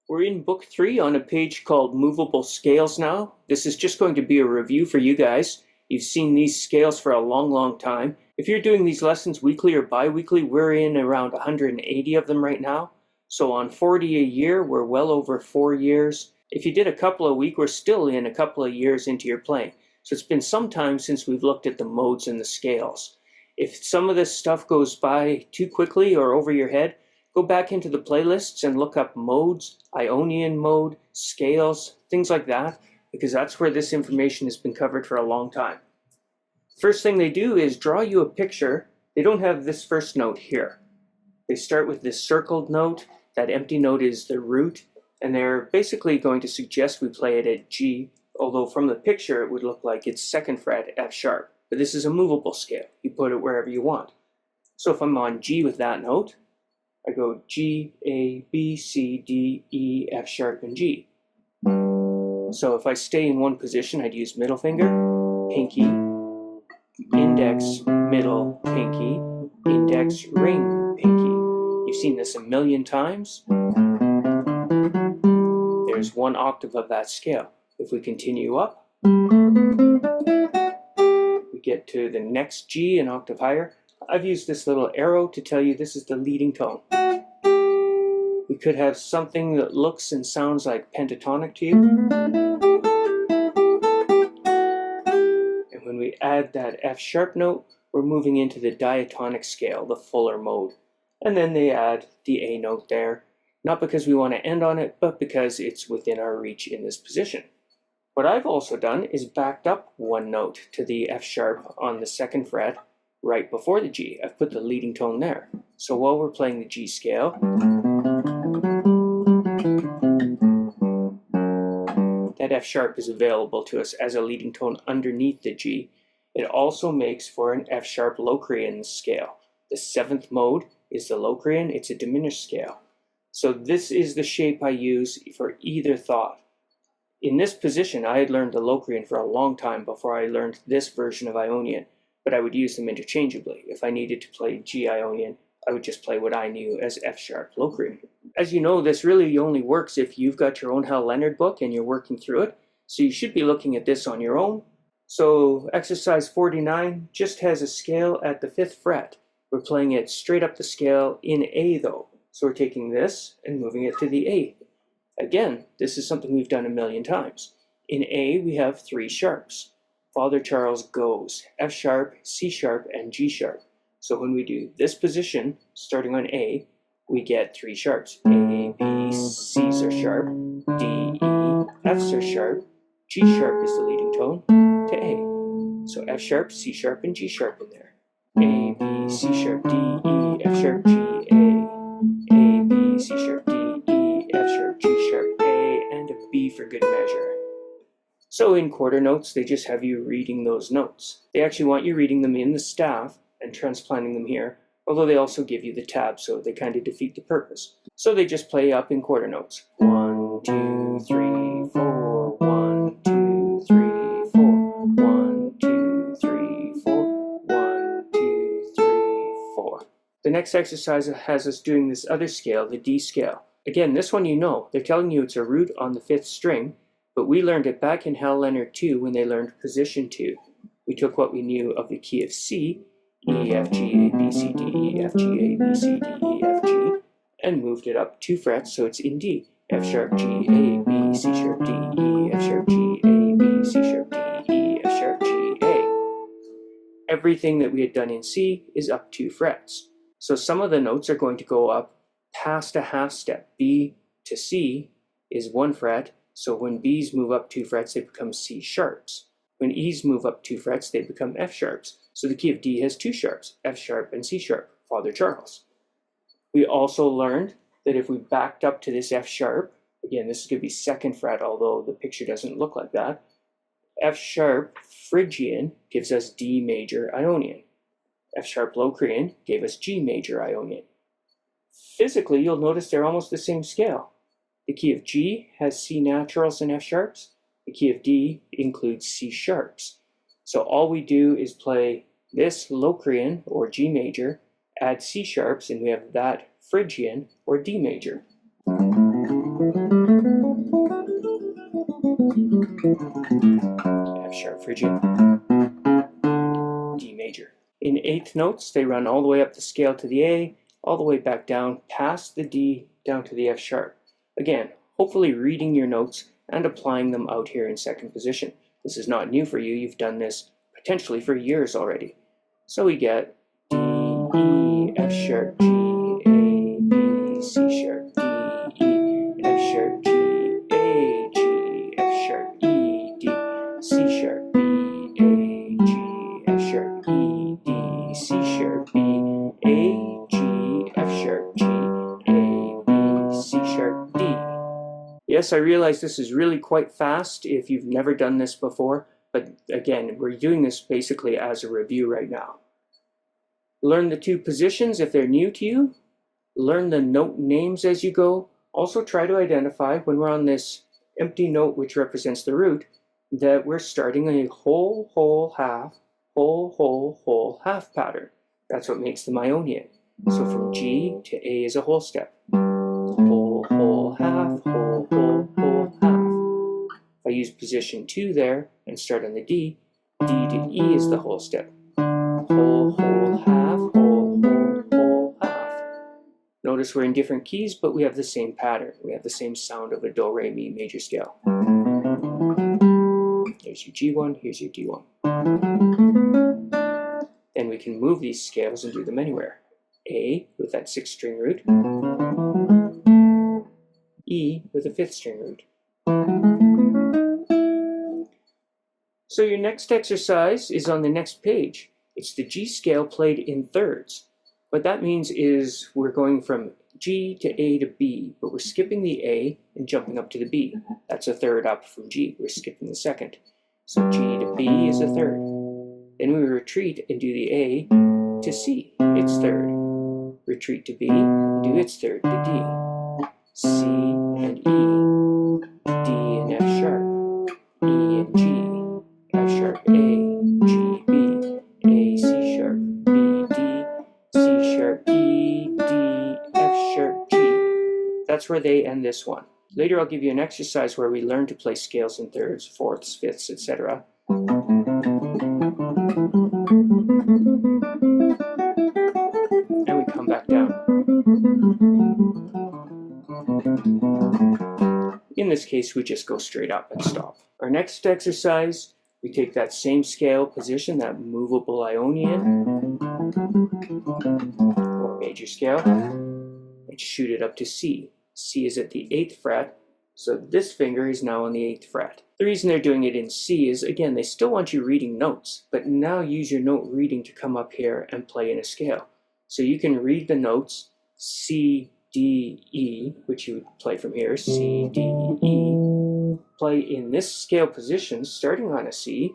We're in book 3 on a page called Movable Scales now. This is just going to be a review for you guys. You've seen these scales for a long time. If you're doing these lessons weekly or bi-weekly, we're in around 180 of them right now. So on 40 a year, we're well over 4 years. If you did a couple a week, we're still in a couple of years into your playing. So it's been some time since we've looked at the modes and the scales. If some of this stuff goes by too quickly or over your head, go back into the playlists and look up modes, Ionian mode, scales, things like that, because that's where this information has been covered for a long time. First thing they do is draw you a picture. They don't have this first note here. They start with this circled note. That empty note is the root, and they're basically going to suggest we play it at G, although from the picture it would look like it's 2nd fret F sharp. But this is a movable scale. You put it wherever you want. So if I'm on G with that note, I go G, A, B, C, D, E, F sharp, and G. So if I stay in one position, I'd use middle finger, pinky, index, middle, pinky, index, ring, pinky. You've seen this a million times. There's 1 octave of that scale. If we continue up, we get to the next G, an octave higher. I've used this little arrow to tell you this is the leading tone. We could have something that looks and sounds like pentatonic to you. And when we add that F sharp note, we're moving into the diatonic scale, the fuller mode. And then they add the A note there, not because we want to end on it, but because it's within our reach in this position. What I've also done is backed up 1 note to the F sharp on the 2nd fret right before the G. I've put the leading tone there. So while we're playing the G scale, that F sharp is available to us as a leading tone underneath the G. It also makes for an F sharp Locrian scale. The 7th mode is the Locrian. It's a diminished scale. So this is the shape I use for either thought. In this position, I had learned the Locrian for a long time before I learned this version of Ionian, but I would use them interchangeably. If I needed to play G Ionian, I would just play what I knew as F sharp Locrian. As you know, this really only works if you've got your own Hal Leonard book and you're working through it, so you should be looking at this on your own. So exercise 49 just has a scale at the 5th fret. We're playing it straight up the scale in A though. So we're taking this and moving it to the A. Again, this is something we've done a million times. In A, we have 3 sharps. Father Charles goes F sharp, C sharp, and G sharp. So when we do this position, starting on A, we get 3 sharps. A, B, C's are sharp, D, E, F's are sharp, G sharp is the leading tone to A. So F sharp, C sharp, and G sharp in there. A, B, C sharp, D, E, F sharp, G, A, B, C sharp, D, E, F sharp, G sharp, A, and a B for good measure. So in quarter notes, they just have you reading those notes. They actually want you reading them in the staff and transplanting them here, although they also give you the tab, so they kind of defeat the purpose. So they just play up in quarter notes. 1, 2, 3, 4, 1, 2, 3, 4, 1, 2, 3, 4, 1, 2, 3, 4. The next exercise has us doing this other scale, the D scale. Again, this one you know. They're telling you it's a root on the 5th string, but we learned it back in Hal Leonard 2 when they learned position 2. We took what we knew of the key of C, E, F, G, A, B, C, D, E, F, G, A, B, C, D, E, F, G, and moved it up 2 frets so it's in D. F sharp, G, A, B, C sharp, D, E, F sharp, G, A, B, C sharp, D, E, F sharp, G, A. Everything that we had done in C is up 2 frets. So some of the notes are going to go up past a half step. B to C is 1 fret, so when B's move up 2 frets, they become C sharps. When E's move up 2 frets, they become F sharps. So the key of D has 2 sharps, F sharp and C sharp, Father Charles. We also learned that if we backed up to this F sharp, again, this is going to be 2nd fret, although the picture doesn't look like that, F sharp Phrygian gives us D major Ionian. F sharp Locrian gave us G major Ionian. Physically, you'll notice they're almost the same scale. The key of G has C naturals and F sharps. The key of D includes C sharps. So all we do is play this Locrian, or G major, add C sharps, and we have that Phrygian, or D major. F sharp Phrygian, D major. In eighth notes, they run all the way up the scale to the A, all the way back down past the D, down to the F sharp. Again, hopefully reading your notes and applying them out here in second position. This is not new for you. You've done this potentially for years already. So we get D, E, F sharp, G, A, B, C sharp, D, E, F sharp, G, A, G, F sharp, E, D, C sharp, B, A, G, F sharp, E, D, C sharp, B, A, G, F sharp, G, A, B, C sharp, D. Yes, I realize this is really quite fast if you've never done this before, but again, we're doing this basically as a review right now. Learn the two positions if they're new to you. Learn the note names as you go. Also try to identify when we're on this empty note which represents the root that we're starting a whole, whole, half, whole, whole, whole, half pattern. That's what makes them Ionian. So from G to A is a whole step. Whole, whole, half, whole, whole, whole, half. If I use position 2 there and start on the D, D to E is the whole step. Whole, whole, half, whole, whole, whole, half. Notice we're in different keys, but we have the same pattern. We have the same sound of a do, re, mi major scale. Here's your G1, here's your D1. Then we can move these scales and do them anywhere. A with that 6th string root. E with a 5th string root. So your next exercise is on the next page. It's the G scale played in thirds. What that means is we're going from G to A to B, but we're skipping the A and jumping up to the B. That's a third up from G. We're skipping the second. So G to B is a third. Then we retreat and do the A to C, its third. Retreat to B and do its third to D. C and E, D and F sharp, E and G, F sharp A, G, B, A, C sharp, B, D, C sharp, E, D, F sharp, G. That's where they end this one. Later I'll give you an exercise where we learn to play scales in thirds, fourths, fifths, etc. And we come back down. In this case, we just go straight up and stop. Our next exercise, we take that same scale position, that movable Ionian, or major scale, and shoot it up to C. C is at the 8th fret, so this finger is now on the 8th fret. The reason they're doing it in C is, again, they still want you reading notes, but now use your note reading to come up here and play in a scale. So you can read the notes C, D, E, which you would play from here, C, D, E, play in this scale position starting on a C,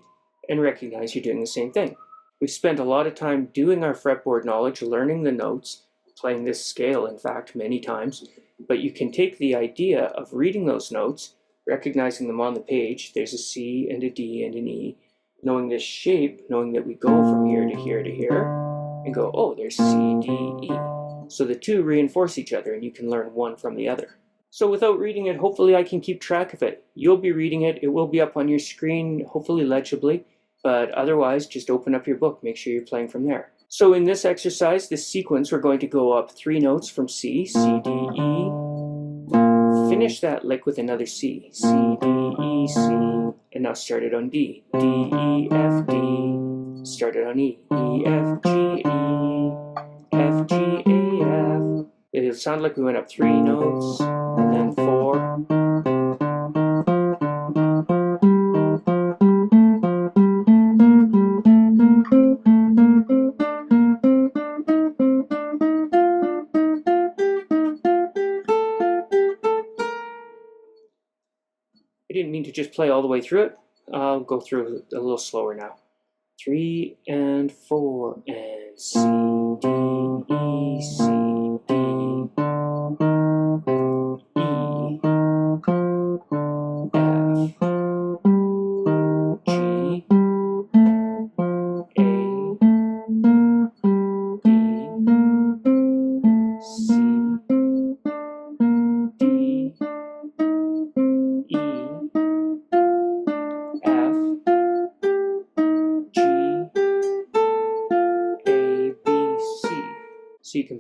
and recognize you're doing the same thing. We've spent a lot of time doing our fretboard knowledge, learning the notes, playing this scale in fact many times, but you can take the idea of reading those notes, recognizing them on the page, there's a C and a D and an E, knowing this shape, knowing that we go from here to here to here, and go, oh, there's C, D, E. So the two reinforce each other and you can learn one from the other. So without reading it, hopefully I can keep track of it. You'll be reading it, it will be up on your screen, hopefully legibly, but otherwise just open up your book, make sure you're playing from there. So in this exercise, this sequence, we're going to go up 3 notes from C, C, D, E, finish that lick with another C, C, D, E, C, and now start it on D, D, E, F, D, start it on E, E, F, G, E, F, G, A, F. It'll sound like we went up 3 notes, and then 4. I didn't mean to just play all the way through it. I'll go through it a little slower now. 3 and 4 and C, D, E, C, D, E, F, G, A, B, C, D, E,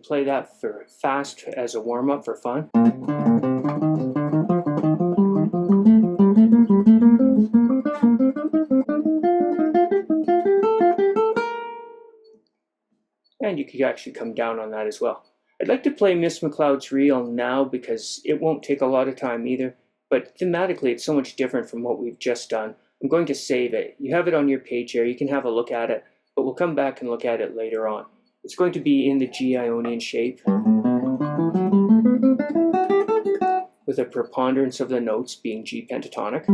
play that for fast as a warm-up for fun. And you could actually come down on that as well. I'd like to play Miss McLeod's Reel now because it won't take a lot of time either, but thematically it's so much different from what we've just done. I'm going to save it. You have it on your page here, you can have a look at it, but we'll come back and look at it later on. It's going to be in the G Ionian shape, with a preponderance of the notes being G pentatonic,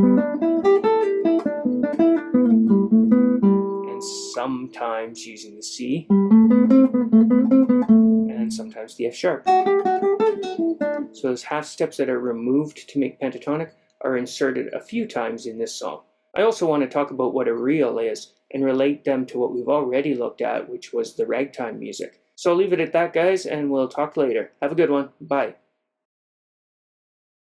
and sometimes using the C, and sometimes the F sharp. So those half steps that are removed to make pentatonic are inserted a few times in this song. I also want to talk about what a reel is and relate them to what we've already looked at, which was the ragtime music. So I'll leave it at that, guys, and we'll talk later. Have a good one. Bye.